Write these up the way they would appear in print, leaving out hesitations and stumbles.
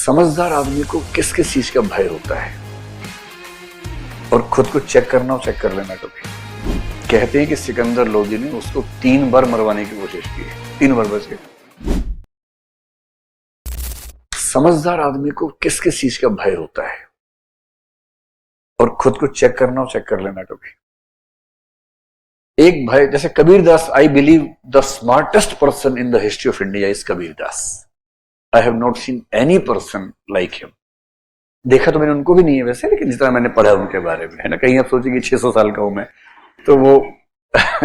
समझदार आदमी को किस किस चीज का भय होता है और खुद को चेक करना और चेक कर लेना कभी। कहते हैं कि सिकंदर लोधी ने उसको 3 बार मरवाने की कोशिश की है, 3 बार बच गए। समझदार आदमी को किस किस चीज का भय होता है और खुद को चेक करना और चेक कर लेना कभी। एक भय, जैसे Kabirdas, I believe the smartest person in the history of India is Kabirdas. I have not seen any person like him. देखा तो मैंने उनको भी नहीं है वैसे, लेकिन जितना मैंने पढ़ा उनके बारे में, है ना। कहीं आप सोचिए कि 600 साल का हूं मैं तो वो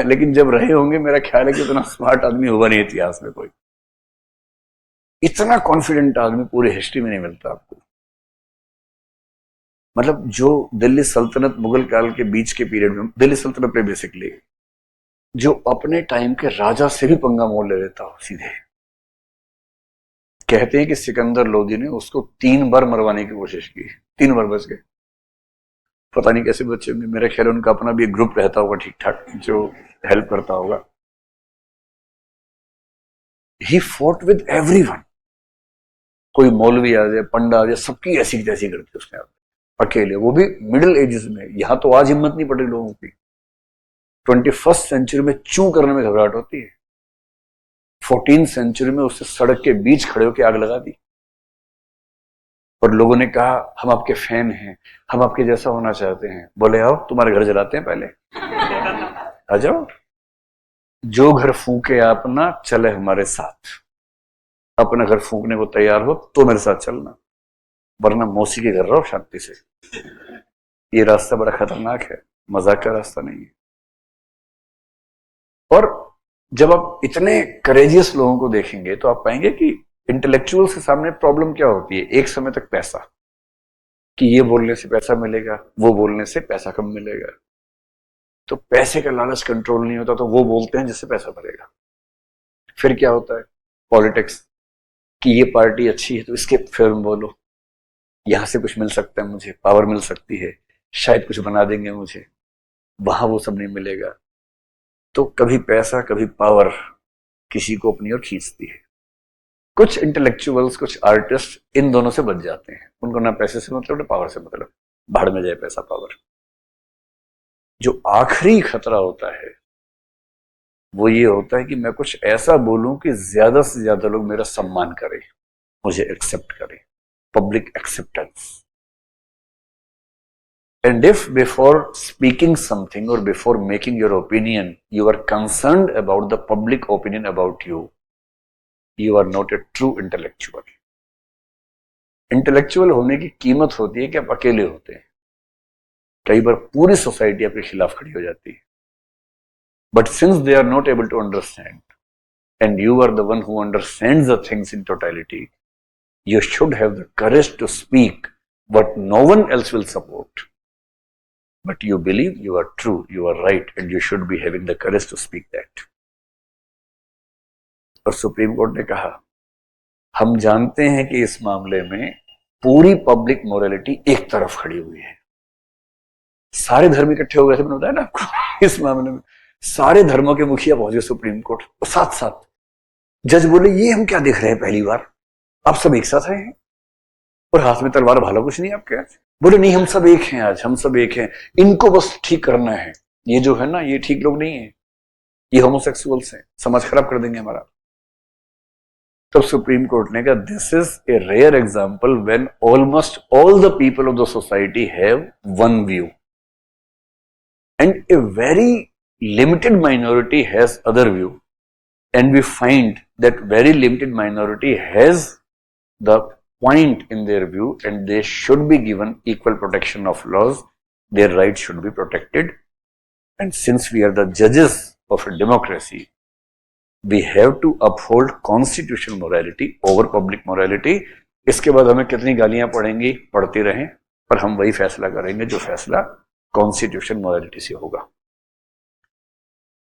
लेकिन जब रहे होंगे, मेरा ख्याल है कि उतना स्मार्ट आदमी हुआ नहीं इतिहास में कोई। इतना कॉन्फिडेंट आदमी पूरी हिस्ट्री में नहीं मिलता आपको। मतलब जो दिल्ली सल्तनत मुगल काल के बीच के पीरियड में, दिल्ली सल्तनत में बेसिकली जो अपने टाइम के राजा से भी पंगा मोल ले लेता हो सीधे। कहते हैं कि सिकंदर लोधी ने उसको 3 बार मरवाने की कोशिश की, 3 बार बच गए। पता नहीं कैसे बच्चे होंगे, मेरा ख्याल उनका अपना भी एक ग्रुप रहता होगा ठीक ठाक जो हेल्प करता होगा। He fought with everyone. कोई मौलवी आ जाए, पंडा आ जाए, सबकी ऐसी तैसी करती उसने अकेले, वो भी मिडिल एजेस में। यहां तो आज हिम्मत नहीं पड़ी लोगों की। 21st सेंचुरी में चू करने में घबराहट होती है। 14th सेंचुरी में उससे सड़क के बीच खड़े होकर आग लगा दी और लोगों ने कहा हम आपके फैन हैं, हम आपके जैसा होना चाहते हैं। बोले आओ तुम्हारे घर जलाते हैं, पहले आ जाओ। जो घर फूके अपना चले हमारे साथ। अपना घर फूकने को तैयार हो तो मेरे साथ चलना, वरना मौसी के घर रहो शांति से। ये रास्ता बड़ा खतरनाक है, मजाक का रास्ता नहीं है। और जब आप इतने करेजियस लोगों को देखेंगे तो आप पाएंगे कि इंटेलेक्चुअल्स के सामने प्रॉब्लम क्या होती है। एक समय तक पैसा, कि ये बोलने से पैसा मिलेगा, वो बोलने से पैसा कम मिलेगा। तो पैसे का लालच कंट्रोल नहीं होता तो वो बोलते हैं जिससे पैसा बढ़ेगा। फिर क्या होता है, पॉलिटिक्स, कि ये पार्टी अच्छी है तो इसके फेवर में बोलो, यहां से कुछ मिल सकता है, मुझे पावर मिल सकती है, शायद कुछ बना देंगे मुझे, वहां वो सब नहीं मिलेगा। तो कभी पैसा कभी पावर किसी को अपनी ओर खींचती है। कुछ इंटेलेक्चुअल्स, कुछ आर्टिस्ट इन दोनों से बच जाते हैं। उनको ना पैसे से मतलब ना पावर से मतलब, भाड़ में जाए पैसा पावर। जो आखिरी खतरा होता है वो ये होता है कि मैं कुछ ऐसा बोलूं कि ज्यादा से ज्यादा लोग मेरा सम्मान करें, मुझे एक्सेप्ट करें, public acceptance. And if before speaking something or before making your opinion, you are concerned about the public opinion about you, you are not a true intellectual. Intellectual होने की कीमत होती है कि आप अकेले होते हैं। कई बार पूरी सोसाइटी आपके खिलाफ खड़ी हो जाती है, but since they are not able to understand and you are the one who understands the things in totality, you should have the courage to speak what no one else will support. But you believe you are true, you are right, and you should be having the courage to speak that. और supreme Court ने कहा हम जानते हैं कि इस मामले में पूरी पब्लिक मोरालिटी एक तरफ खड़ी हुई है। सारे धर्म इकट्ठे हो गए थे, मैंने बताया ना आपको। इस मामले में सारे धर्मों के मुखिया पहुंचे सुप्रीम कोर्ट, और साथ साथ जज बोले ये हम क्या देख रहे हैं, पहली बार आप सब एक साथ आए हैं और हाथ में तलवार भाला कुछ नहीं आपके आज। बोले नहीं हम सब एक हैं, आज हम सब एक हैं, इनको बस ठीक करना है। ये जो है ना, ये ठीक लोग नहीं है, ये होमोसेक्सुअल्स हैं, समाज खराब कर देंगे हमारा। तब सुप्रीम कोर्ट ने कहा this is a rare example when almost all the people of the society have one view and a very limited minority has other view, and we find that very limited minority has the point in their view and they should be given equal protection of laws. Their rights should be protected. And since we are the judges of a democracy, we have to uphold constitutional morality over public morality. इसके बाद हमें कितनी गालियां पड़ेंगी, पढ़ती रहें, पर हम वही फैसला करेंगे जो फैसला कॉन्स्टिट्यूशन मोरालिटी से होगा।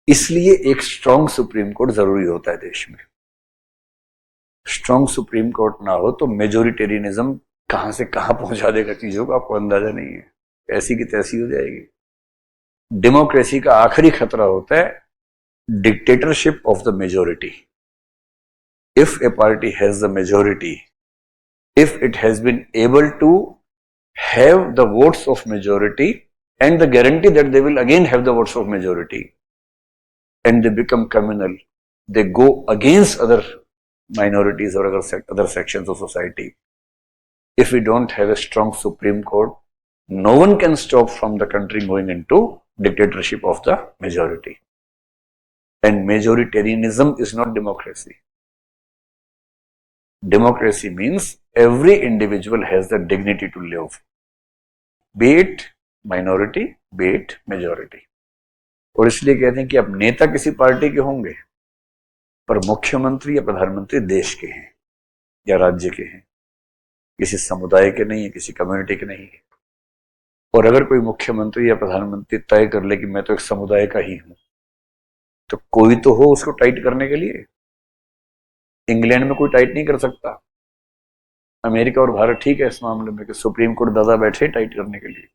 इसलिए एक स्ट्रांग सुप्रीम कोर्ट जरूरी होता है देश में। स्ट्रांग सुप्रीम कोर्ट ना हो तो मेजोरिटेरियनिज्म कहां से कहां पहुंचा देगा चीजों का आपको अंदाजा नहीं है, ऐसी की तैसी हो जाएगी। डेमोक्रेसी का आखिरी खतरा होता है dictatorship of the majority. If a party has the majority, if it has been able to have the votes of majority and the guarantee that they will again have the votes of majority, and they become communal, they go against other minorities or other sections of society. If we don't have a strong Supreme Court, no one can stop from the country going into dictatorship of the majority. And majoritarianism is not democracy. Democracy means every individual has the dignity to live, be it minority, be it majority. और इसलिए कहते हैं कि अब नेता किसी party के होंगे, पर मुख्यमंत्री या प्रधानमंत्री देश के हैं या राज्य के हैं, किसी समुदाय के नहीं है, किसी कम्युनिटी के नहीं है। और अगर कोई मुख्यमंत्री या प्रधानमंत्री तय कर ले कि मैं तो एक समुदाय का ही हूं, तो कोई तो हो उसको टाइट करने के लिए। इंग्लैंड में कोई टाइट नहीं कर सकता, अमेरिका और भारत ठीक है इस मामले में कि सुप्रीम कोर्ट दादा बैठे टाइट करने के लिए,